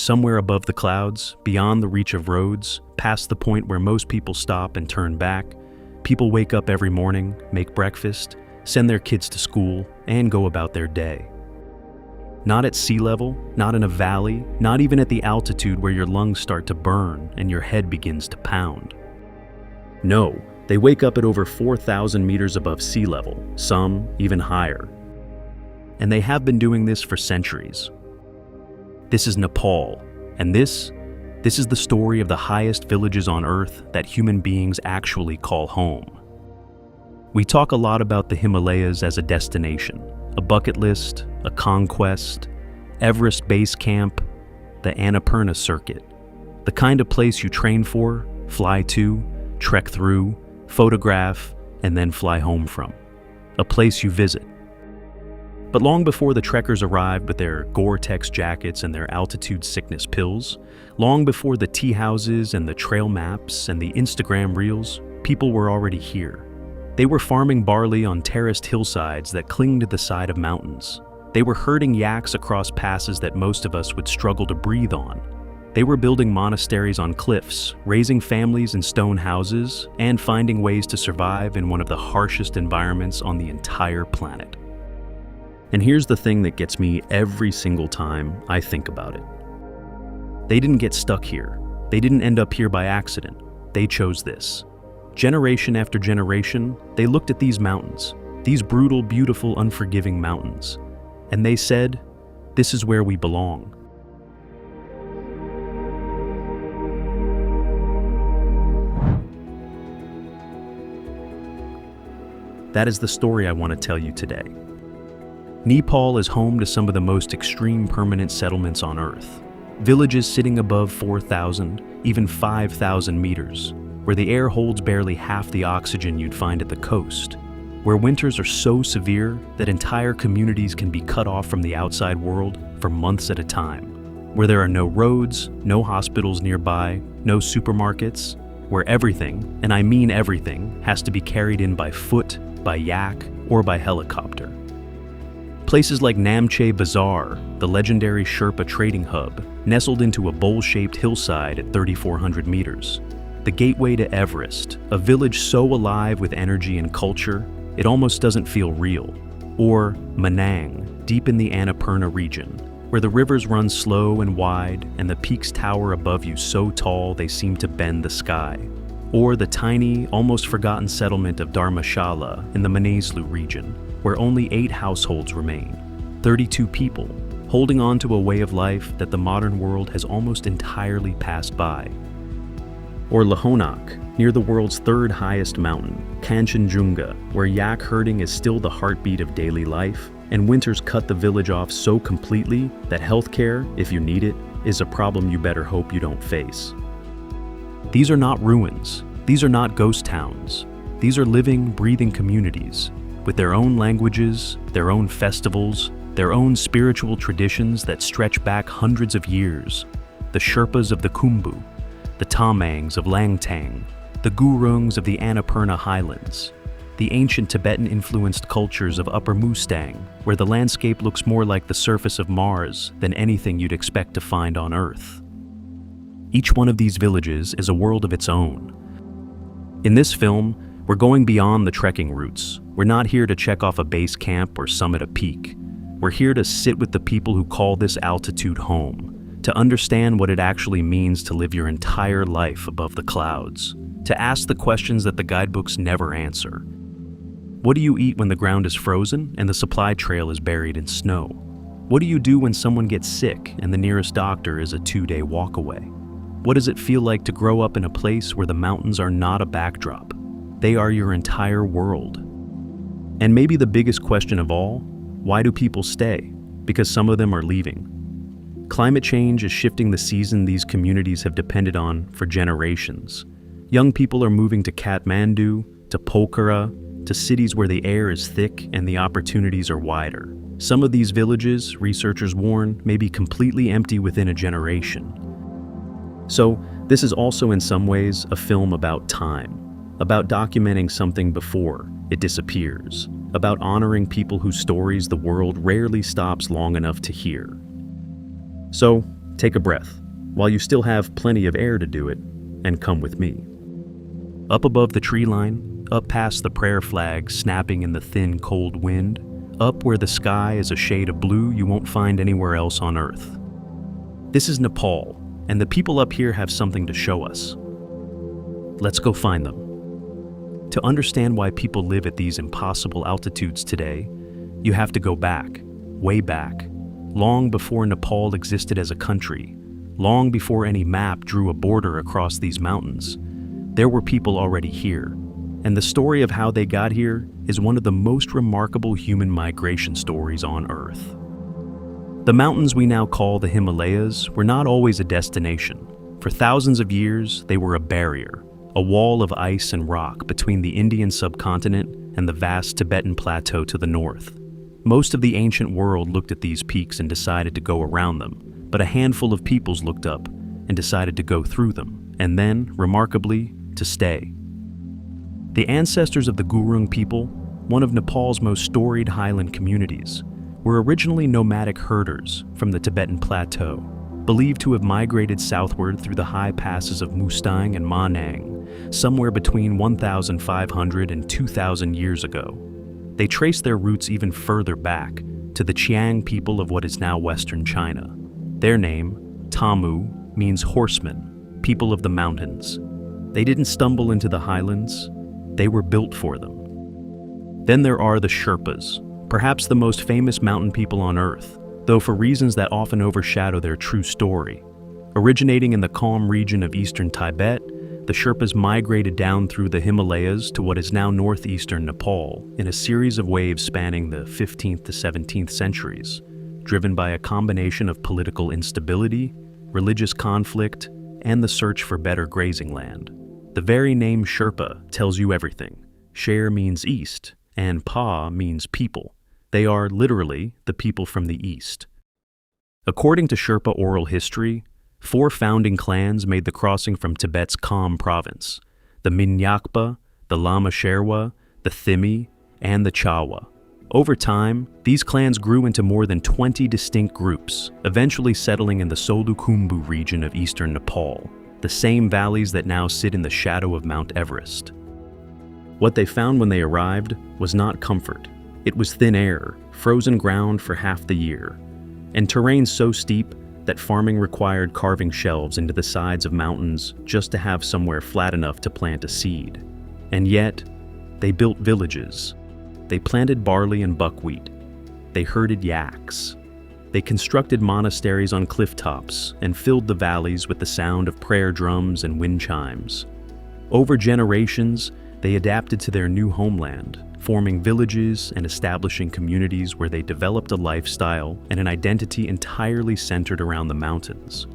somewhere above the clouds, beyond the reach of roads, past the point where most people stop and turn back, people wake up every morning, make breakfast, send their kids to school, and go about their day. Not at sea level, not in a valley, not even at the altitude where your lungs start to burn and your head begins to pound. No, they wake up at over 4,000 meters above sea level, some even higher. And they have been doing this for centuries. This is Nepal, and this is the story of the highest villages on Earth that human beings actually call home. We talk a lot about the Himalayas as a destination, a bucket list, a conquest, Everest Base Camp, the Annapurna Circuit, the kind of place you train for, fly to, trek through, photograph, and then fly home from, a place you visit. But long before the trekkers arrived with their Gore-Tex jackets and their altitude sickness pills, long before the tea houses and the trail maps and the Instagram reels, people were already here. They were farming barley on terraced hillsides that cling to the side of mountains. They were herding yaks across passes that most of us would struggle to breathe on. They were building monasteries on cliffs, raising families in stone houses, and finding ways to survive in one of the harshest environments on the entire planet. And here's the thing that gets me every single time I think about it. They didn't get stuck here. They didn't end up here by accident. They chose this. Generation after generation, they looked at these mountains, these brutal, beautiful, unforgiving mountains, and they said, "This is where we belong." That is the story I want to tell you today. Nepal is home to some of the most extreme permanent settlements on Earth. Villages sitting above 4,000, even 5,000 meters, where the air holds barely half the oxygen you'd find at the coast, where winters are so severe that entire communities can be cut off from the outside world for months at a time, where there are no roads, no hospitals nearby, no supermarkets, where everything, and I mean everything, has to be carried in by foot, by yak, or by helicopter. Places like Namche Bazaar, the legendary Sherpa trading hub, nestled into a bowl-shaped hillside at 3,400 meters. The gateway to Everest, a village so alive with energy and culture, it almost doesn't feel real. Or Manang, deep in the Annapurna region, where the rivers run slow and wide and the peaks tower above you so tall they seem to bend the sky. Or the tiny, almost forgotten settlement of Dharamshala in the Mani Rimdu region, where only 8 households remain, 32 people, holding on to a way of life that the modern world has almost entirely passed by. Or Lahonak, near the world's 3rd highest mountain, Kanchenjunga, where yak herding is still the heartbeat of daily life, and winters cut the village off so completely that healthcare, if you need it, is a problem you better hope you don't face. These are not ruins. These are not ghost towns. These are living, breathing communities, with their own languages, their own festivals, their own spiritual traditions that stretch back hundreds of years. The Sherpas of the Khumbu, the Tamangs of Langtang, the Gurungs of the Annapurna Highlands, the ancient Tibetan-influenced cultures of Upper Mustang, where the landscape looks more like the surface of Mars than anything you'd expect to find on Earth. Each one of these villages is a world of its own. In this film, we're going beyond the trekking routes. We're not here to check off a base camp or summit a peak. We're here to sit with the people who call this altitude home, to understand what it actually means to live your entire life above the clouds, to ask the questions that the guidebooks never answer. What do you eat when the ground is frozen and the supply trail is buried in snow? What do you do when someone gets sick and the nearest doctor is a 2-day walk away? What does it feel like to grow up in a place where the mountains are not a backdrop? They are your entire world. And maybe the biggest question of all, why do people stay? Because some of them are leaving. Climate change is shifting the season these communities have depended on for generations. Young people are moving to Kathmandu, to Pokhara, to cities where the air is thick and the opportunities are wider. Some of these villages, researchers warn, may be completely empty within a generation. So, this is also in some ways a film about time, about documenting something before it disappears, about honoring people whose stories the world rarely stops long enough to hear. So, Take a breath, while you still have plenty of air to do it, and come with me. Up above the tree line, up past the prayer flag snapping in the thin, cold wind, up where the sky is a shade of blue you won't find anywhere else on Earth. This is Nepal, and the people up here have something to show us. Let's go find them. To understand why people live at these impossible altitudes today, you have to go back, way back, long before Nepal existed as a country, long before any map drew a border across these mountains. There were people already here, and the story of how they got here is one of the most remarkable human migration stories on Earth. The mountains we now call the Himalayas were not always a destination. For thousands of years, they were a barrier, a wall of ice and rock between the Indian subcontinent and the vast Tibetan plateau to the north. Most of the ancient world looked at these peaks and decided to go around them, but a handful of peoples looked up and decided to go through them, and then, remarkably, to stay. The ancestors of the Gurung people, one of Nepal's most storied highland communities, were originally nomadic herders from the Tibetan plateau, believed to have migrated southward through the high passes of Mustang and Manang, somewhere between 1,500 and 2,000 years ago. They trace their roots even further back, to the Qiang people of what is now western China. Their name, Tamu, means horsemen, people of the mountains. They didn't stumble into the highlands, they were built for them. Then there are the Sherpas, perhaps the most famous mountain people on Earth, though for reasons that often overshadow their true story. Originating in the calm region of eastern Tibet, the Sherpas migrated down through the Himalayas to what is now northeastern Nepal in a series of waves spanning the 15th to 17th centuries, driven by a combination of political instability, religious conflict, and the search for better grazing land. The very name Sherpa tells you everything. Sher means east, and Pa means people. They are literally the people from the east. According to Sherpa oral history, 4 founding clans made the crossing from Tibet's Kham province: the Minyakpa, the Lama Sherwa, the Thimi, and the Chawa. Over time, these clans grew into more than 20 distinct groups, eventually settling in the Solukhumbu region of eastern Nepal, the same valleys that now sit in the shadow of Mount Everest. What they found when they arrived was not comfort. It was thin air, frozen ground for half the year, and terrain so steep that farming required carving shelves into the sides of mountains just to have somewhere flat enough to plant a seed. And yet, they built villages. They planted barley and buckwheat. They herded yaks. They constructed monasteries on cliff tops and filled the valleys with the sound of prayer drums and wind chimes. Over generations, they adapted to their new homeland, forming villages and establishing communities where they developed a lifestyle and an identity entirely centered around the mountains.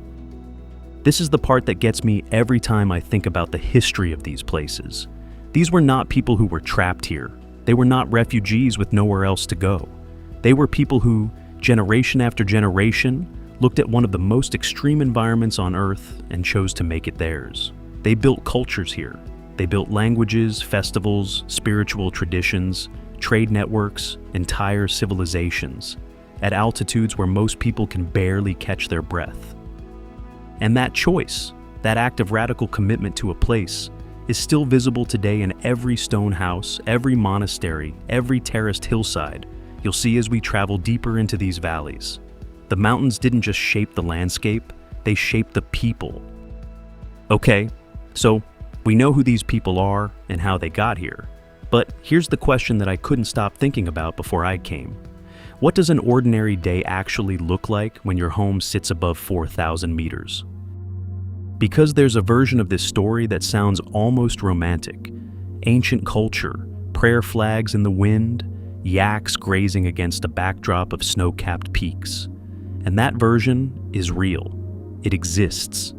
This is the part that gets me every time I think about the history of these places. These were not people who were trapped here. They were not refugees with nowhere else to go. They were people who, generation after generation, looked at one of the most extreme environments on Earth and chose to make it theirs. They built cultures here. They built languages, festivals, spiritual traditions, trade networks, entire civilizations, at altitudes where most people can barely catch their breath. And that choice, that act of radical commitment to a place, is still visible today in every stone house, every monastery, every terraced hillside you'll see as we travel deeper into these valleys. The mountains didn't just shape the landscape, they shaped the people. Okay, so we know who these people are and how they got here. But here's the question that I couldn't stop thinking about before I came. What does an ordinary day actually look like when your home sits above 4,000 meters? Because there's a version of this story that sounds almost romantic. Ancient culture, prayer flags in the wind, yaks grazing against a backdrop of snow-capped peaks. And that version is real. It exists.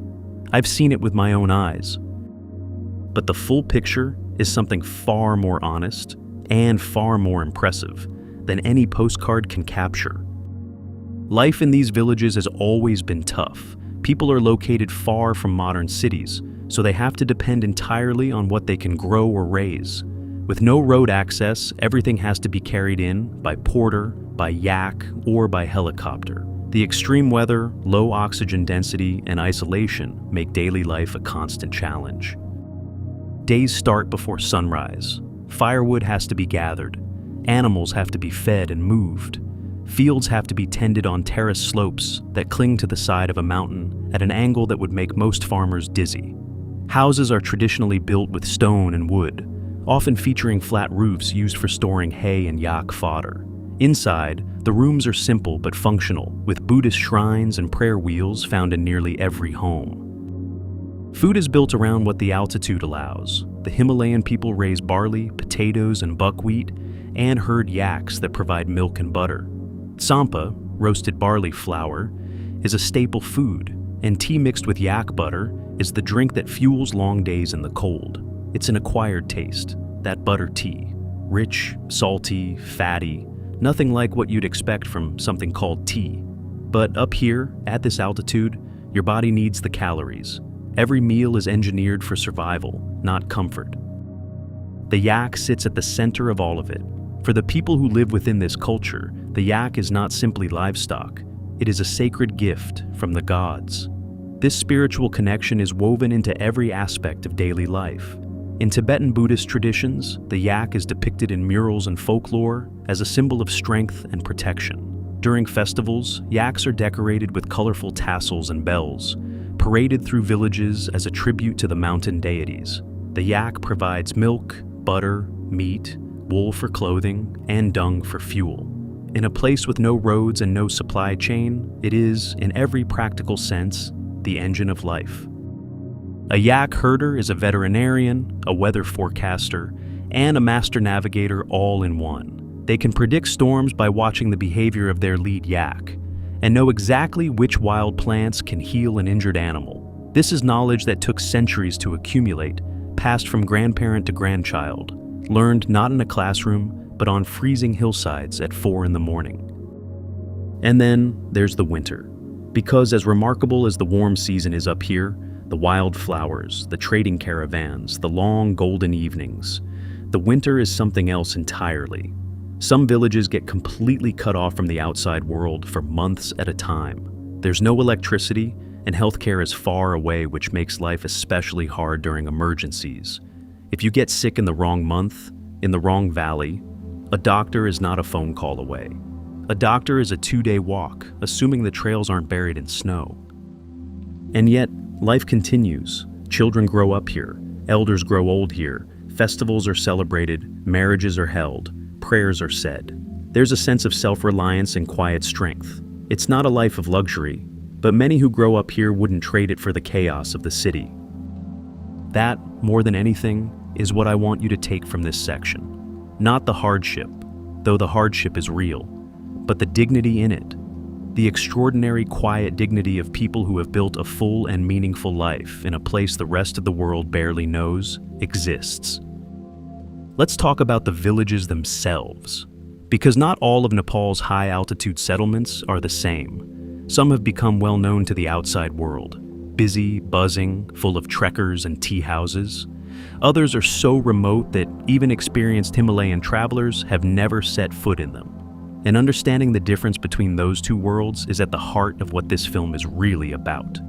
I've seen it with my own eyes. But the full picture is something far more honest and far more impressive than any postcard can capture. Life in these villages has always been tough. People are located far from modern cities, so they have to depend entirely on what they can grow or raise. With no road access, everything has to be carried in by porter, by yak, or by helicopter. The extreme weather, low oxygen density, and isolation make daily life a constant challenge. Days start before sunrise. Firewood has to be gathered. Animals have to be fed and moved. Fields have to be tended on terrace slopes that cling to the side of a mountain at an angle that would make most farmers dizzy. Houses are traditionally built with stone and wood, often featuring flat roofs used for storing hay and yak fodder. Inside, the rooms are simple but functional, with Buddhist shrines and prayer wheels found in nearly every home. Food is built around what the altitude allows. The Himalayan people raise barley, potatoes, and buckwheat, and herd yaks that provide milk and butter. Tsampa, roasted barley flour, is a staple food, and tea mixed with yak butter is the drink that fuels long days in the cold. It's an acquired taste, that butter tea. Rich, salty, fatty, nothing like what you'd expect from something called tea. But up here, at this altitude, your body needs the calories. Every meal is engineered for survival, not comfort. The yak sits at the center of all of it. For the people who live within this culture, the yak is not simply livestock. It is a sacred gift from the gods. This spiritual connection is woven into every aspect of daily life. In Tibetan Buddhist traditions, the yak is depicted in murals and folklore as a symbol of strength and protection. During festivals, yaks are decorated with colorful tassels and bells, paraded through villages as a tribute to the mountain deities. The yak provides milk, butter, meat, wool for clothing, and dung for fuel. In a place with no roads and no supply chain, it is, in every practical sense, the engine of life. A yak herder is a veterinarian, a weather forecaster, and a master navigator all in one. They can predict storms by watching the behavior of their lead yak, and know exactly which wild plants can heal an injured animal. This is knowledge that took centuries to accumulate, passed from grandparent to grandchild, learned not in a classroom, but on freezing hillsides at 4 in the morning. And then there's the winter. Because as remarkable as the warm season is up here, the wild flowers, the trading caravans, the long golden evenings, the winter is something else entirely. Some villages get completely cut off from the outside world for months at a time. There's no electricity, and healthcare is far away, which makes life especially hard during emergencies. If you get sick in the wrong month, in the wrong valley, a doctor is not a phone call away. A doctor is a 2-day walk, assuming the trails aren't buried in snow. And yet, life continues. Children grow up here, elders grow old here, festivals are celebrated, marriages are held, prayers are said. There's a sense of self-reliance and quiet strength. It's not a life of luxury, but many who grow up here wouldn't trade it for the chaos of the city. That, more than anything, is what I want you to take from this section. Not the hardship, though the hardship is real, but the dignity in it. The extraordinary quiet dignity of people who have built a full and meaningful life in a place the rest of the world barely knows exists. Let's talk about the villages themselves, because not all of Nepal's high-altitude settlements are the same. Some have become well known to the outside world, busy, buzzing, full of trekkers and tea houses. Others are so remote that even experienced Himalayan travelers have never set foot in them. And understanding the difference between those two worlds is at the heart of what this film is really about.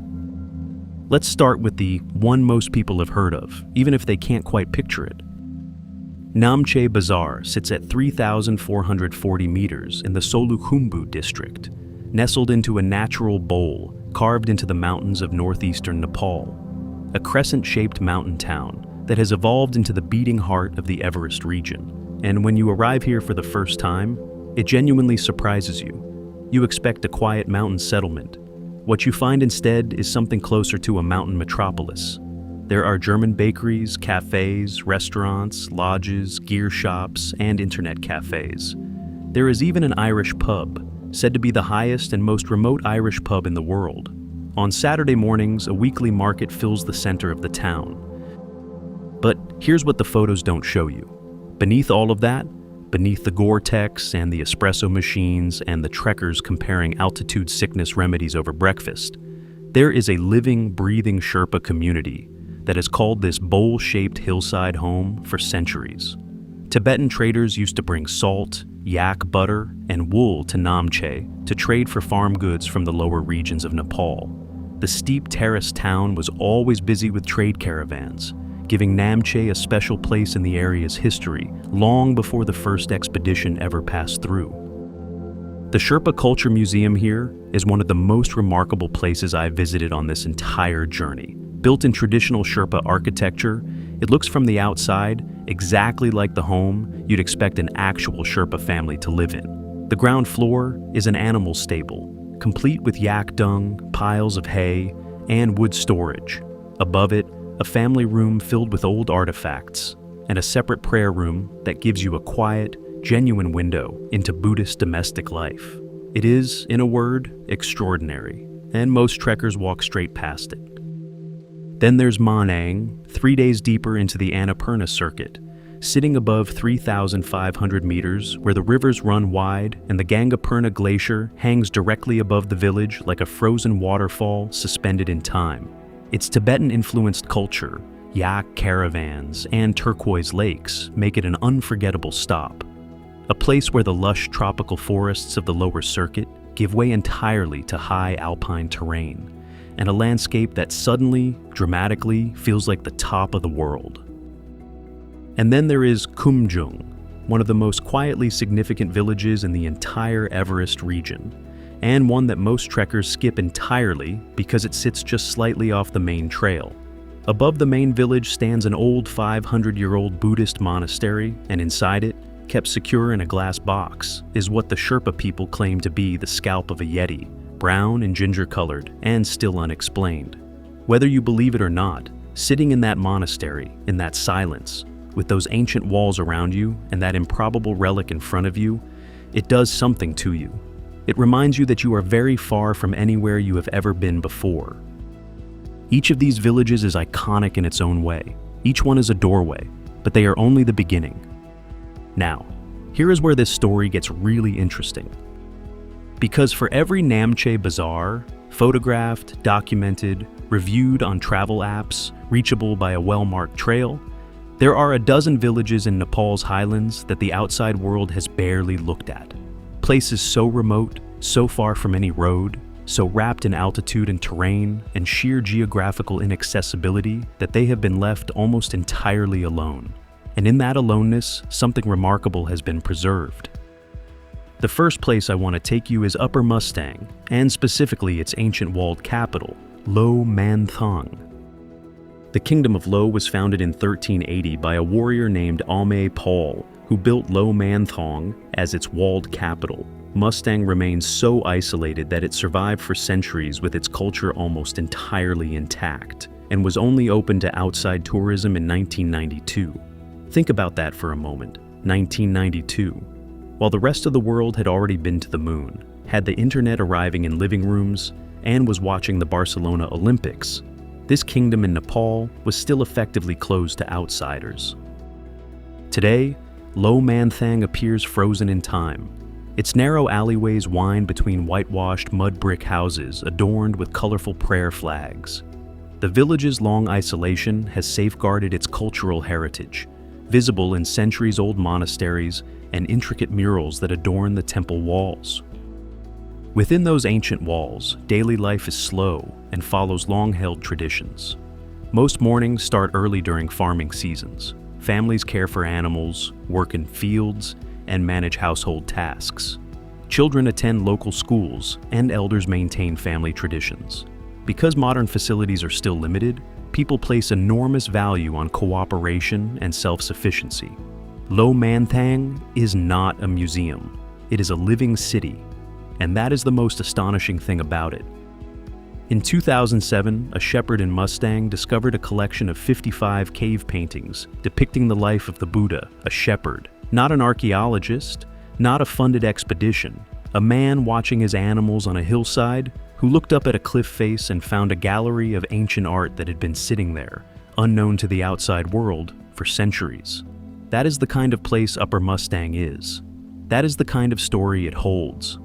Let's start with the one most people have heard of, even if they can't quite picture it. Namche Bazaar sits at 3,440 meters in the Solukhumbu district, nestled into a natural bowl carved into the mountains of northeastern Nepal, a crescent-shaped mountain town that has evolved into the beating heart of the Everest region. And when you arrive here for the first time, it genuinely surprises you. You expect a quiet mountain settlement. What you find instead is something closer to a mountain metropolis. There are German bakeries, cafes, restaurants, lodges, gear shops, and internet cafes. There is even an Irish pub, said to be the highest and most remote Irish pub in the world. On Saturday mornings, a weekly market fills the center of the town. But here's what the photos don't show you. Beneath all of that, beneath the Gore-Tex and the espresso machines and the trekkers comparing altitude sickness remedies over breakfast, there is a living, breathing Sherpa community that has called this bowl-shaped hillside home for centuries. Tibetan traders used to bring salt, yak butter, and wool to Namche to trade for farm goods from the lower regions of Nepal. The steep terraced town was always busy with trade caravans, giving Namche a special place in the area's history long before the first expedition ever passed through. The Sherpa Culture Museum here is one of the most remarkable places I've visited on this entire journey. Built in traditional Sherpa architecture, it looks from the outside exactly like the home you'd expect an actual Sherpa family to live in. The ground floor is an animal stable, complete with yak dung, piles of hay, and wood storage. Above it, a family room filled with old artifacts, and a separate prayer room that gives you a quiet, genuine window into Buddhist domestic life. It is, in a word, extraordinary, and most trekkers walk straight past it. Then there's Manang, 3 days deeper into the Annapurna Circuit, sitting above 3,500 meters where the rivers run wide and the Gangapurna Glacier hangs directly above the village like a frozen waterfall suspended in time. Its Tibetan-influenced culture, yak caravans, and turquoise lakes make it an unforgettable stop. A place where the lush tropical forests of the lower circuit give way entirely to high alpine terrain, and a landscape that suddenly, dramatically, feels like the top of the world. And then there is Kumjung, one of the most quietly significant villages in the entire Everest region, and one that most trekkers skip entirely because it sits just slightly off the main trail. Above the main village stands an old 500-year-old Buddhist monastery, and inside it, kept secure in a glass box, is what the Sherpa people claim to be the scalp of a yeti, brown and ginger-colored, and still unexplained. Whether you believe it or not, sitting in that monastery, in that silence, with those ancient walls around you and that improbable relic in front of you, it does something to you. It reminds you that you are very far from anywhere you have ever been before. Each of these villages is iconic in its own way. Each one is a doorway, but they are only the beginning. Now, here is where this story gets really interesting. Because for every Namche Bazaar, photographed, documented, reviewed on travel apps, reachable by a well-marked trail, there are a dozen villages in Nepal's highlands that the outside world has barely looked at. Places so remote, so far from any road, so wrapped in altitude and terrain and sheer geographical inaccessibility that they have been left almost entirely alone. And in that aloneness, something remarkable has been preserved. The first place I want to take you is Upper Mustang, and specifically its ancient walled capital, Lo Manthang. The Kingdom of Lo was founded in 1380 by a warrior named Ame Paul, who built Lo Manthang as its walled capital. Mustang remains so isolated that it survived for centuries with its culture almost entirely intact, and was only open to outside tourism in 1992. Think about that for a moment, 1992. While the rest of the world had already been to the moon, had the internet arriving in living rooms, and was watching the Barcelona Olympics, this kingdom in Nepal was still effectively closed to outsiders. Today, Lo Manthang appears frozen in time. Its narrow alleyways wind between whitewashed mud brick houses adorned with colorful prayer flags. The village's long isolation has safeguarded its cultural heritage, visible in centuries-old monasteries and intricate murals that adorn the temple walls. Within those ancient walls, daily life is slow and follows long-held traditions. Most mornings start early during farming seasons. Families care for animals, work in fields, and manage household tasks. Children attend local schools, and elders maintain family traditions. Because modern facilities are still limited, people place enormous value on cooperation and self-sufficiency. Lo Manthang is not a museum. It is a living city, and that is the most astonishing thing about it. In 2007, a shepherd in Mustang discovered a collection of 55 cave paintings depicting the life of the Buddha, a shepherd, not an archaeologist, not a funded expedition, a man watching his animals on a hillside who looked up at a cliff face and found a gallery of ancient art that had been sitting there, unknown to the outside world, for centuries. That is the kind of place Upper Mustang is. That is the kind of story it holds.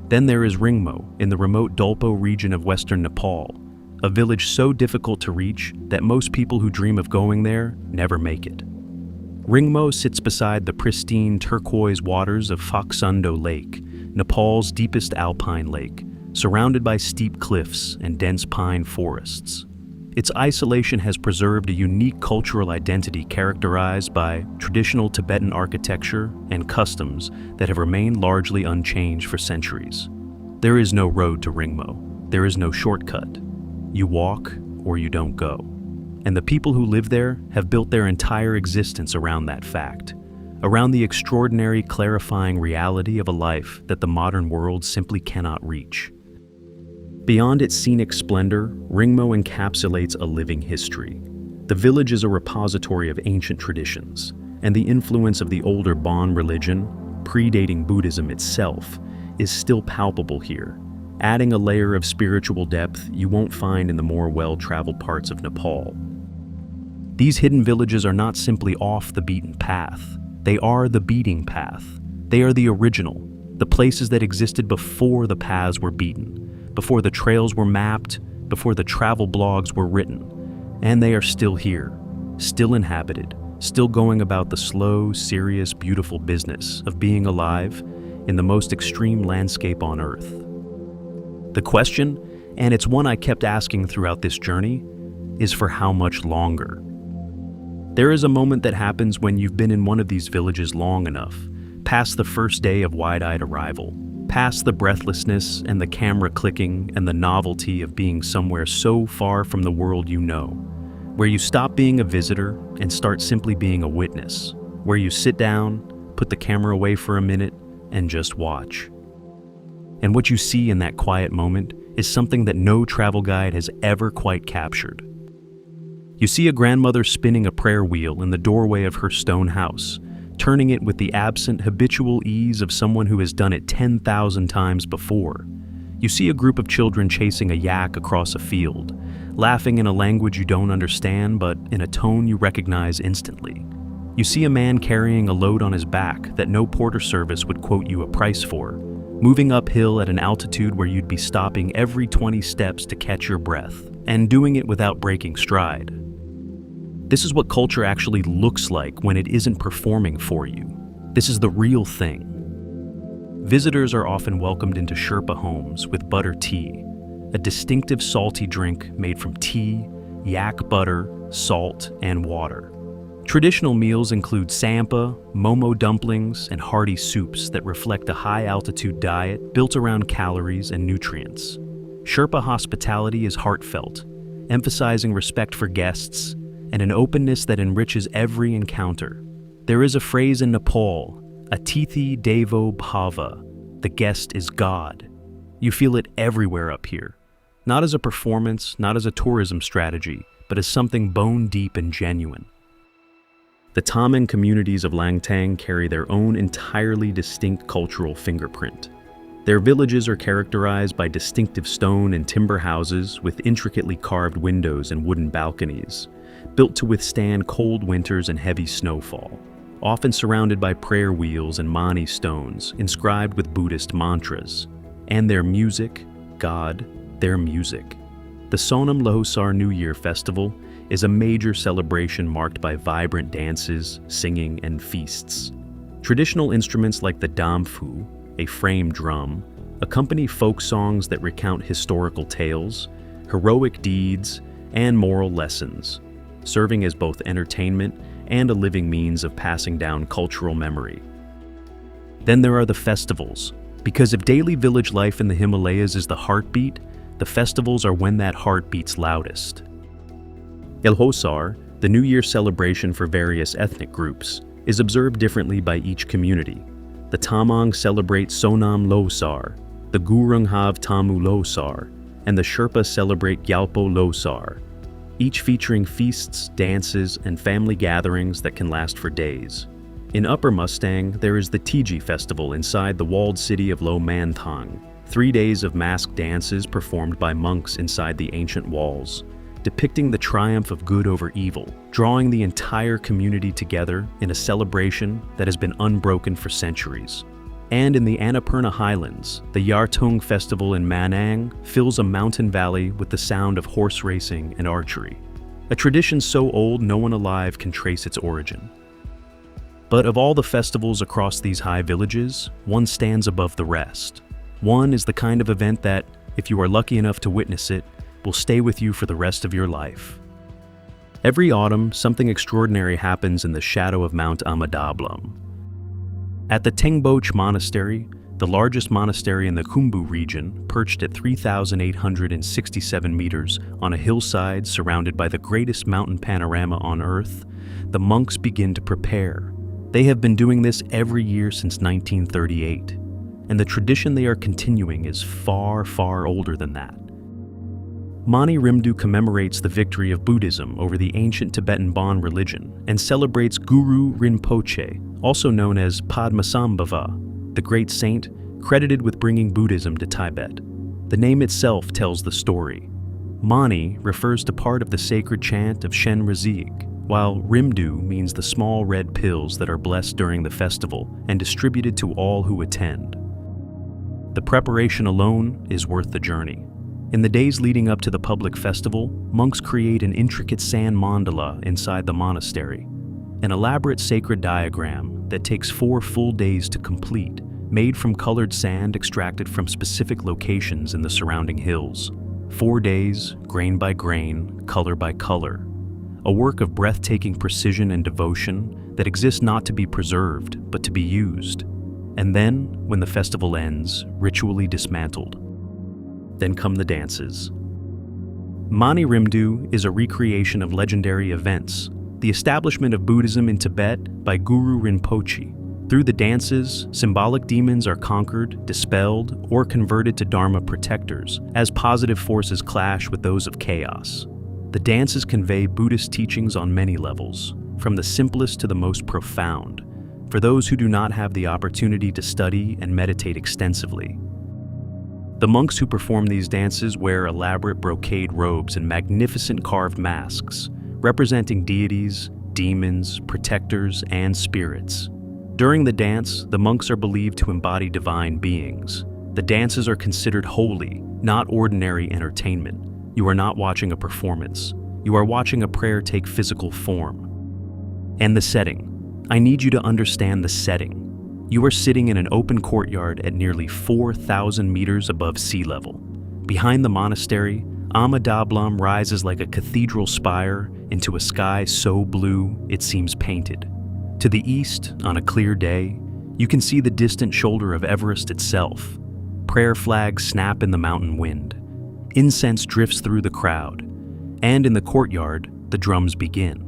Then there is Ringmo, in the remote Dolpo region of western Nepal, a village so difficult to reach that most people who dream of going there never make it. Ringmo sits beside the pristine turquoise waters of Phaksundo Lake, Nepal's deepest alpine lake, surrounded by steep cliffs and dense pine forests. Its isolation has preserved a unique cultural identity characterized by traditional Tibetan architecture and customs that have remained largely unchanged for centuries. There is no road to Ringmo. There is no shortcut. You walk or you don't go. And the people who live there have built their entire existence around that fact, around the extraordinary clarifying reality of a life that the modern world simply cannot reach. Beyond its scenic splendor, Ringmo encapsulates a living history. The village is a repository of ancient traditions, and the influence of the older Bon religion, predating Buddhism itself, is still palpable here, adding a layer of spiritual depth you won't find in the more well-traveled parts of Nepal. These hidden villages are not simply off the beaten path. They are the beating path. They are the original, the places that existed before the paths were beaten, before the trails were mapped, before the travel blogs were written. And they are still here, still inhabited, still going about the slow, serious, beautiful business of being alive in the most extreme landscape on Earth. The question, and it's one I kept asking throughout this journey, is for how much longer? There is a moment that happens when you've been in one of these villages long enough, past the first day of wide-eyed arrival, past the breathlessness and the camera clicking and the novelty of being somewhere so far from the world you know, where you stop being a visitor and start simply being a witness, where you sit down, put the camera away for a minute, and just watch. And what you see in that quiet moment is something that no travel guide has ever quite captured. You see a grandmother spinning a prayer wheel in the doorway of her stone house, turning it with the absent, habitual ease of someone who has done it 10,000 times before. You see a group of children chasing a yak across a field, laughing in a language you don't understand but in a tone you recognize instantly. You see a man carrying a load on his back that no porter service would quote you a price for, moving uphill at an altitude where you'd be stopping every 20 steps to catch your breath, and doing it without breaking stride. This is what culture actually looks like when it isn't performing for you. This is the real thing. Visitors are often welcomed into Sherpa homes with butter tea, a distinctive salty drink made from tea, yak butter, salt, and water. Traditional meals include sampa, momo dumplings, and hearty soups that reflect a high-altitude diet built around calories and nutrients. Sherpa hospitality is heartfelt, emphasizing respect for guests and an openness that enriches every encounter. There is a phrase in Nepal, Atithi Devo Bhava, the guest is God. You feel it everywhere up here, not as a performance, not as a tourism strategy, but as something bone-deep and genuine. The Tamang communities of Langtang carry their own entirely distinct cultural fingerprint. Their villages are characterized by distinctive stone and timber houses with intricately carved windows and wooden balconies, built to withstand cold winters and heavy snowfall, often surrounded by prayer wheels and mani stones inscribed with Buddhist mantras. And their music, God, their music. The Sonam Lohsar New Year Festival is a major celebration marked by vibrant dances, singing, and feasts. Traditional instruments like the damfu, a frame drum, accompany folk songs that recount historical tales, heroic deeds, and moral lessons, serving as both entertainment and a living means of passing down cultural memory. Then there are the festivals, because if daily village life in the Himalayas is the heartbeat, the festivals are when that heart beats loudest. Lhosar, the New Year celebration for various ethnic groups, is observed differently by each community. The Tamang celebrate Sonam Lohsar, the Gurung have Tamu Lohsar, and the Sherpa celebrate Gyalpo Lohsar, each featuring feasts, dances, and family gatherings that can last for days. In Upper Mustang, there is the Tiji festival inside the walled city of Lo Manthang, 3 days of masked dances performed by monks inside the ancient walls, depicting the triumph of good over evil, drawing the entire community together in a celebration that has been unbroken for centuries. And in the Annapurna Highlands, the Yartung festival in Manang fills a mountain valley with the sound of horse racing and archery, a tradition so old no one alive can trace its origin. But of all the festivals across these high villages, one stands above the rest. One is the kind of event that, if you are lucky enough to witness it, will stay with you for the rest of your life. Every autumn, something extraordinary happens in the shadow of Mount Amadablam. At the Tengboche Monastery, the largest monastery in the Khumbu region, perched at 3,867 meters on a hillside surrounded by the greatest mountain panorama on Earth, the monks begin to prepare. They have been doing this every year since 1938, and the tradition they are continuing is far, far older than that. Mani Rimdu commemorates the victory of Buddhism over the ancient Tibetan Bon religion and celebrates Guru Rinpoche, also known as Padmasambhava, the great saint credited with bringing Buddhism to Tibet. The name itself tells the story. Mani refers to part of the sacred chant of Shen Razik, while Rimdu means the small red pills that are blessed during the festival and distributed to all who attend. The preparation alone is worth the journey. In the days leading up to the public festival, monks create an intricate sand mandala inside the monastery, an elaborate sacred diagram that takes 4 full days to complete, made from colored sand extracted from specific locations in the surrounding hills. 4 days, grain by grain, color by color. A work of breathtaking precision and devotion that exists not to be preserved, but to be used. And then, when the festival ends, ritually dismantled. Then come the dances. Mani Rimdu is a recreation of legendary events, the establishment of Buddhism in Tibet by Guru Rinpoche. Through the dances, symbolic demons are conquered, dispelled, or converted to Dharma protectors, as positive forces clash with those of chaos. The dances convey Buddhist teachings on many levels, from the simplest to the most profound, for those who do not have the opportunity to study and meditate extensively. The monks who perform these dances wear elaborate brocade robes and magnificent carved masks, representing deities, demons, protectors, and spirits. During the dance, the monks are believed to embody divine beings. The dances are considered holy, not ordinary entertainment. You are not watching a performance. You are watching a prayer take physical form. And the setting. I need you to understand the setting. You are sitting in an open courtyard at nearly 4,000 meters above sea level. Behind the monastery, Amadablam rises like a cathedral spire into a sky so blue it seems painted. To the east, on a clear day, you can see the distant shoulder of Everest itself. Prayer flags snap in the mountain wind. Incense drifts through the crowd. And in the courtyard, the drums begin.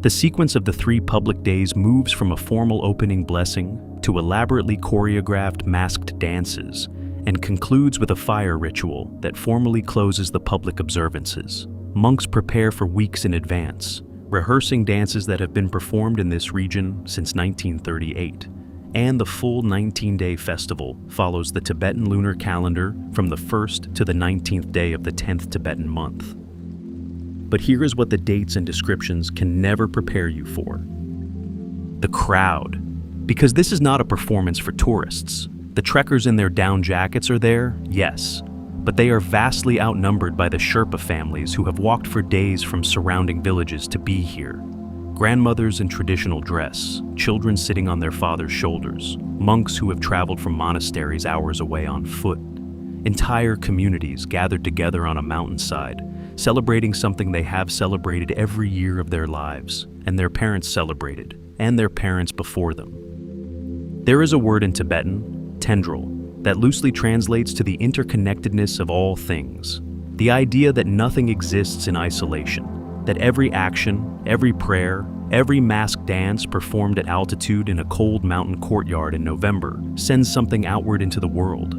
The sequence of the 3 public days moves from a formal opening blessing to elaborately choreographed masked dances and concludes with a fire ritual that formally closes the public observances. Monks prepare for weeks in advance, rehearsing dances that have been performed in this region since 1938. And the full 19-day festival follows the Tibetan lunar calendar from the 1st to the 19th day of the 10th Tibetan month. But here is what the dates and descriptions can never prepare you for. The crowd. Because this is not a performance for tourists. The trekkers in their down jackets are there, yes, but they are vastly outnumbered by the Sherpa families who have walked for days from surrounding villages to be here. Grandmothers in traditional dress, children sitting on their father's shoulders, monks who have traveled from monasteries hours away on foot. Entire communities gathered together on a mountainside, celebrating something they have celebrated every year of their lives, and their parents celebrated, and their parents before them. There is a word in Tibetan, tendril, that loosely translates to the interconnectedness of all things, the idea that nothing exists in isolation, that every action, every prayer, every masked dance performed at altitude in a cold mountain courtyard in November sends something outward into the world.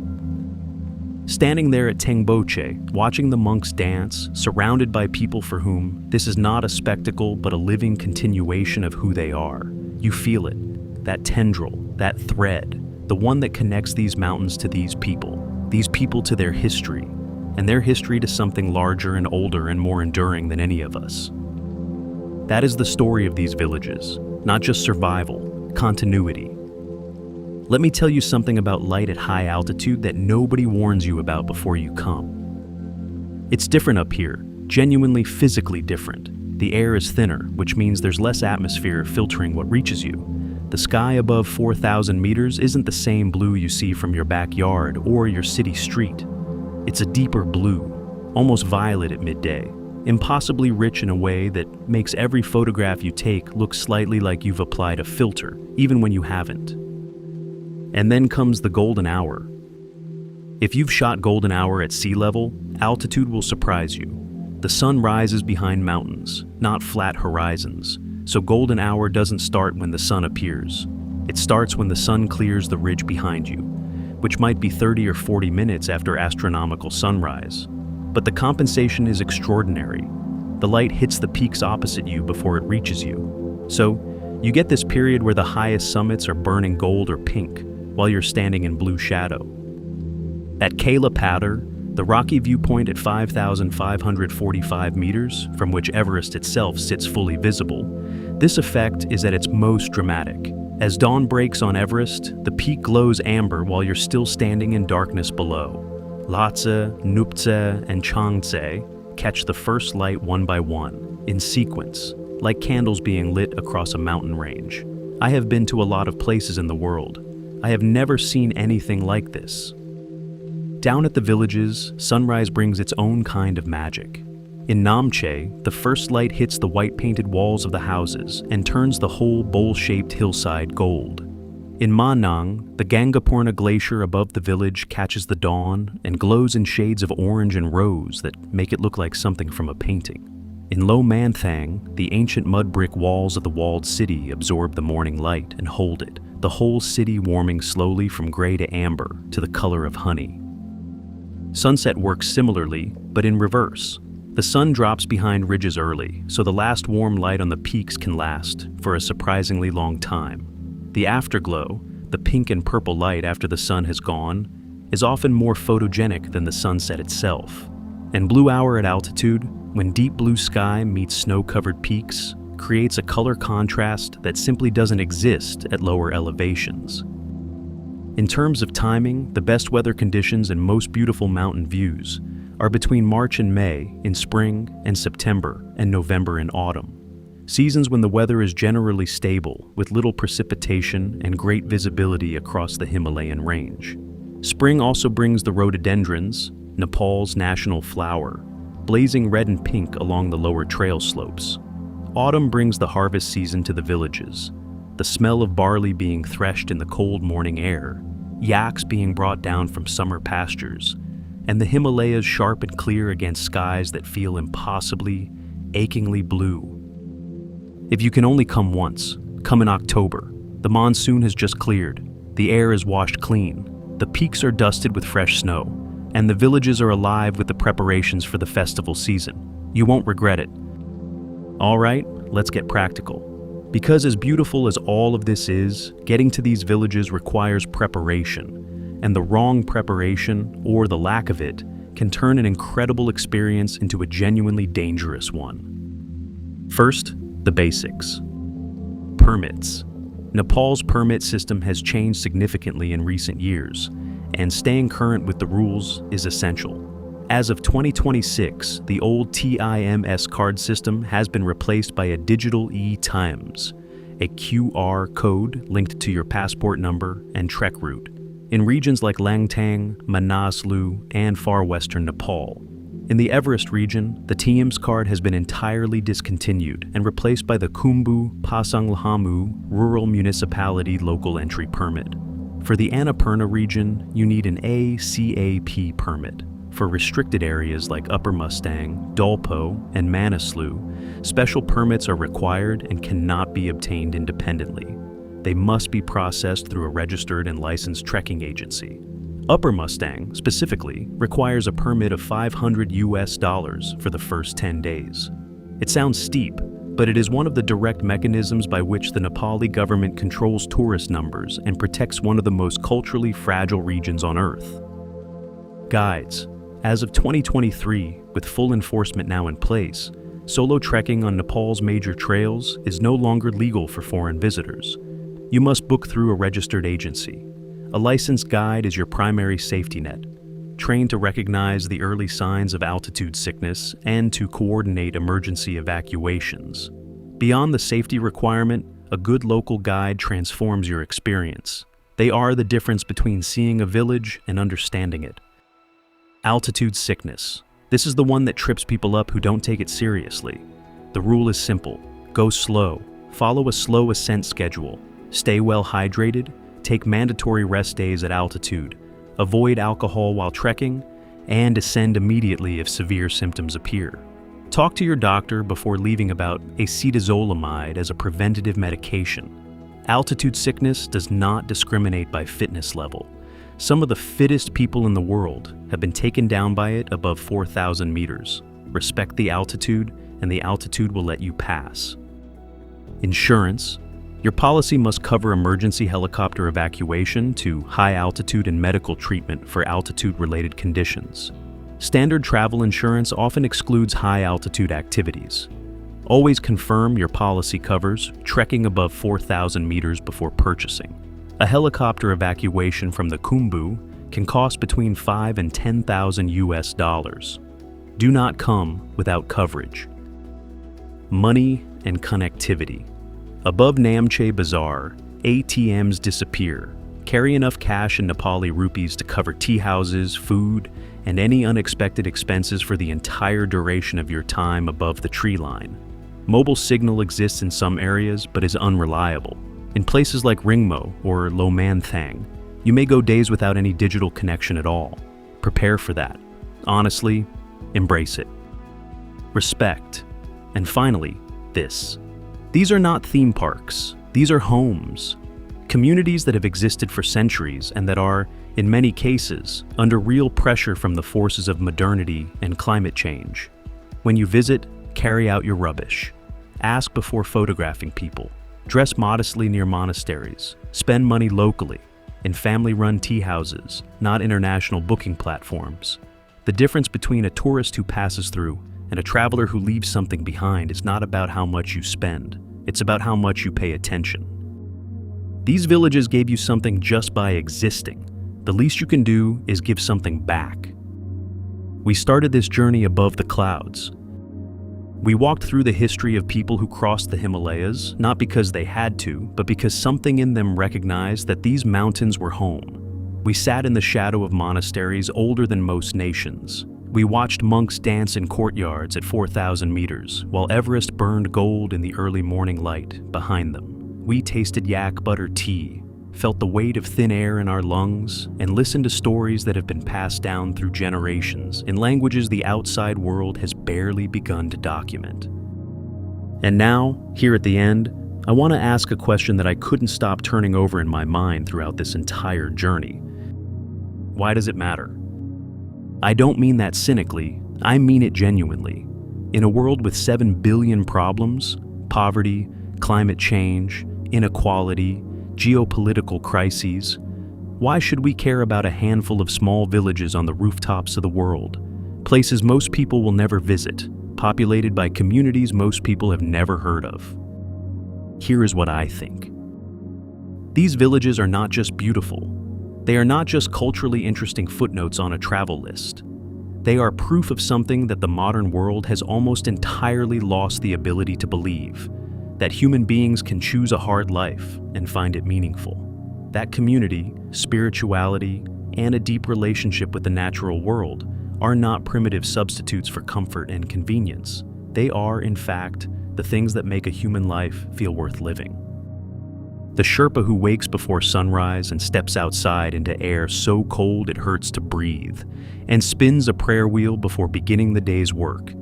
Standing there at Tengboche, watching the monks dance, surrounded by people for whom this is not a spectacle but a living continuation of who they are, you feel it, that tendril, that thread, the one that connects these mountains to these people to their history, and their history to something larger and older and more enduring than any of us. That is the story of these villages, not just survival, continuity. Let me tell you something about light at high altitude that nobody warns you about before you come. It's different up here, genuinely physically different. The air is thinner, which means there's less atmosphere filtering what reaches you. The sky above 4,000 meters isn't the same blue you see from your backyard or your city street. It's a deeper blue, almost violet at midday, impossibly rich in a way that makes every photograph you take look slightly like you've applied a filter, even when you haven't. And then comes the golden hour. If you've shot golden hour at sea level, altitude will surprise you. The sun rises behind mountains, not flat horizons, so golden hour doesn't start when the sun appears. It starts when the sun clears the ridge behind you, which might be 30 or 40 minutes after astronomical sunrise. But the compensation is extraordinary. The light hits the peaks opposite you before it reaches you. So, you get this period where the highest summits are burning gold or pink, while you're standing in blue shadow. At Kala Patter, the rocky viewpoint at 5,545 meters, from which Everest itself sits fully visible, this effect is at its most dramatic. As dawn breaks on Everest, the peak glows amber while you're still standing in darkness below. Lhasa, Nuptse, and Changtse catch the first light one by one, in sequence, like candles being lit across a mountain range. I have been to a lot of places in the world. I have never seen anything like this. Down at the villages, sunrise brings its own kind of magic. In Namche, the first light hits the white-painted walls of the houses and turns the whole bowl-shaped hillside gold. In Manang, the Annapurna glacier above the village catches the dawn and glows in shades of orange and rose that make it look like something from a painting. In Lo Manthang, the ancient mud brick walls of the walled city absorb the morning light and hold it, the whole city warming slowly from gray to amber to the color of honey. Sunset works similarly, but in reverse. The sun drops behind ridges early, so the last warm light on the peaks can last for a surprisingly long time. The afterglow, the pink and purple light after the sun has gone, is often more photogenic than the sunset itself. And blue hour at altitude, when deep blue sky meets snow-covered peaks, creates a color contrast that simply doesn't exist at lower elevations. In terms of timing, the best weather conditions and most beautiful mountain views are between March and May in spring and September and November in autumn. Seasons when the weather is generally stable with little precipitation and great visibility across the Himalayan range. Spring also brings the rhododendrons, Nepal's national flower, blazing red and pink along the lower trail slopes. Autumn brings the harvest season to the villages, the smell of barley being threshed in the cold morning air, yaks being brought down from summer pastures, and the Himalayas sharp and clear against skies that feel impossibly, achingly blue. If you can only come once, come in October. The monsoon has just cleared, the air is washed clean, the peaks are dusted with fresh snow, and the villages are alive with the preparations for the festival season. You won't regret it. All right, let's get practical. Because as beautiful as all of this is, getting to these villages requires preparation, and the wrong preparation, or the lack of it, can turn an incredible experience into a genuinely dangerous one. First, the basics. Permits. Nepal's permit system has changed significantly in recent years, and staying current with the rules is essential. As of 2026, the old TIMS card system has been replaced by a digital e-TIMS, a QR code linked to your passport number and trek route, in regions like Langtang, Manaslu, and far western Nepal. In the Everest region, the TIMS card has been entirely discontinued and replaced by the Khumbu Pasanglhamu Rural Municipality Local Entry Permit. For the Annapurna region, you need an ACAP permit. For restricted areas like Upper Mustang, Dolpo, and Manaslu, special permits are required and cannot be obtained independently. They must be processed through a registered and licensed trekking agency. Upper Mustang, specifically, requires a permit of $500 for the first 10 days. It sounds steep, but it is one of the direct mechanisms by which the Nepali government controls tourist numbers and protects one of the most culturally fragile regions on Earth. Guides. As of 2023, with full enforcement now in place, solo trekking on Nepal's major trails is no longer legal for foreign visitors. You must book through a registered agency. A licensed guide is your primary safety net. trained to recognize the early signs of altitude sickness and to coordinate emergency evacuations. Beyond the safety requirement, a good local guide transforms your experience. They are the difference between seeing a village and understanding it. Altitude sickness. This is the one that trips people up who don't take it seriously. The rule is simple. Go slow. Follow a slow ascent schedule. Stay well hydrated. Take mandatory rest days at altitude. Avoid alcohol while trekking, and ascend immediately if severe symptoms appear. Talk to your doctor before leaving about acetazolamide as a preventative medication. Altitude sickness does not discriminate by fitness level. Some of the fittest people in the world have been taken down by it above 4,000 meters. Respect the altitude, and the altitude will let you pass. Insurance. Your policy must cover emergency helicopter evacuation to high altitude and medical treatment for altitude-related conditions. Standard travel insurance often excludes high-altitude activities. Always confirm your policy covers trekking above 4,000 meters before purchasing. A helicopter evacuation from the Khumbu can cost between $5,000 and $10,000 US. Do not come without coverage. Money and connectivity. Above Namche Bazaar, ATMs disappear. Carry enough cash in Nepali rupees to cover tea houses, food, and any unexpected expenses for the entire duration of your time above the tree line. Mobile signal exists in some areas, but is unreliable. In places like Ringmo or Lo Manthang, you may go days without any digital connection at all. Prepare for that. Honestly, embrace it. Respect. And finally, this. These are not theme parks. These are homes. Communities that have existed for centuries and that are, in many cases, under real pressure from the forces of modernity and climate change. When you visit, carry out your rubbish. Ask before photographing people. Dress modestly near monasteries. Spend money locally, in family-run tea houses, not international booking platforms. The difference between a tourist who passes through and a traveler who leaves something behind is not about how much you spend. It's about how much you pay attention. These villages gave you something just by existing. The least you can do is give something back. We started this journey above the clouds. We walked through the history of people who crossed the Himalayas, not because they had to, but because something in them recognized that these mountains were home. We sat in the shadow of monasteries older than most nations. We watched monks dance in courtyards at 4,000 meters, while Everest burned gold in the early morning light behind them. We tasted yak butter tea, felt the weight of thin air in our lungs, and listened to stories that have been passed down through generations in languages the outside world has barely begun to document. And now, here at the end, I want to ask a question that I couldn't stop turning over in my mind throughout this entire journey. Why does it matter? I don't mean that cynically, I mean it genuinely. In a world with 7 billion problems, poverty, climate change, inequality, geopolitical crises, why should we care about a handful of small villages on the rooftops of the world, places most people will never visit, populated by communities most people have never heard of? Here is what I think. These villages are not just beautiful. They are not just culturally interesting footnotes on a travel list. They are proof of something that the modern world has almost entirely lost the ability to believe, that human beings can choose a hard life and find it meaningful. That community, spirituality, and a deep relationship with the natural world are not primitive substitutes for comfort and convenience. They are, in fact, the things that make a human life feel worth living. The Sherpa who wakes before sunrise and steps outside into air so cold it hurts to breathe, and spins a prayer wheel before beginning the day's work,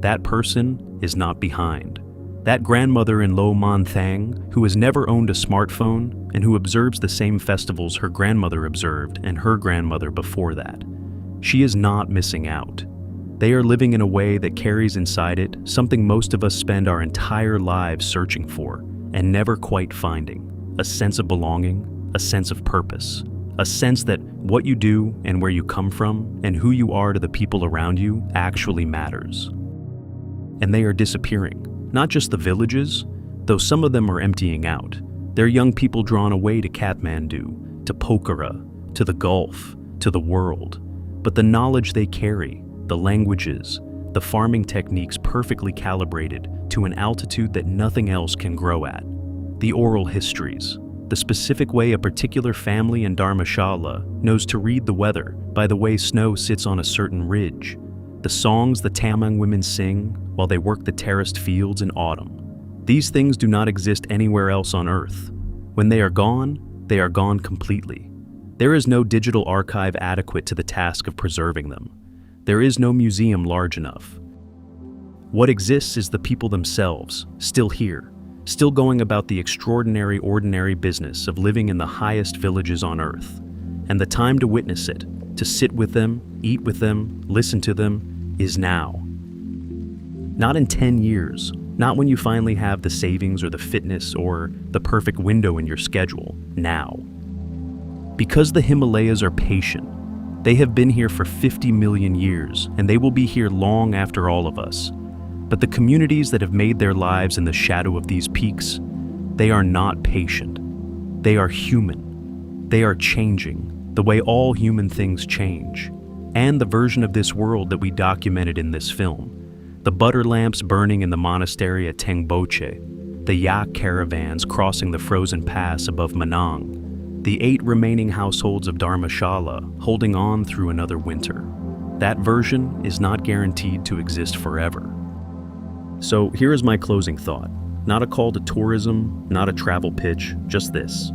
that person is not behind. That grandmother in Lo Manthang, who has never owned a smartphone and who observes the same festivals her grandmother observed and her grandmother before that, she is not missing out. They are living in a way that carries inside it something most of us spend our entire lives searching for and never quite finding: a sense of belonging, a sense of purpose, a sense that what you do and where you come from and who you are to the people around you actually matters. And they are disappearing. Not just the villages, though some of them are emptying out. They're young people drawn away to Kathmandu, to Pokhara, to the Gulf, to the world. But the knowledge they carry, the languages, the farming techniques perfectly calibrated to an altitude that nothing else can grow at, the oral histories, the specific way a particular family in Dharamshala knows to read the weather by the way snow sits on a certain ridge, the songs the Tamang women sing while they work the terraced fields in autumn. These things do not exist anywhere else on Earth. When they are gone completely. There is no digital archive adequate to the task of preserving them. There is no museum large enough. What exists is the people themselves, still here, still going about the extraordinary ordinary business of living in the highest villages on Earth. And the time to witness it, to sit with them, eat with them, listen to them, is now. Not in 10 years, not when you finally have the savings or the fitness or the perfect window in your schedule, now. Because the Himalayas are patient, they have been here for 50 million years, and they will be here long after all of us. But the communities that have made their lives in the shadow of these peaks, they are not patient. They are human. They are changing, the way all human things change. And the version of this world that we documented in this film. The butter lamps burning in the monastery at Tengboche, the yak caravans crossing the frozen pass above Manang, the 8 remaining households of Dharamshala holding on through another winter. That version is not guaranteed to exist forever. So here is my closing thought. Not a call to tourism, not a travel pitch, just this.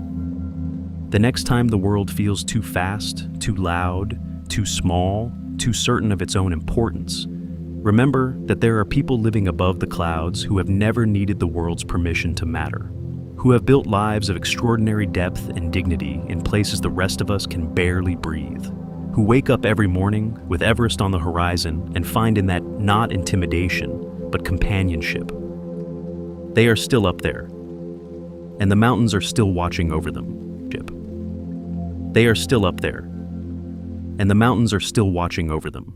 The next time the world feels too fast, too loud, too small, too certain of its own importance, remember that there are people living above the clouds who have never needed the world's permission to matter, who have built lives of extraordinary depth and dignity in places the rest of us can barely breathe, who wake up every morning with Everest on the horizon and find in that not intimidation, but companionship. They are still up there, and the mountains are still watching over them. They are still up there, and the mountains are still watching over them.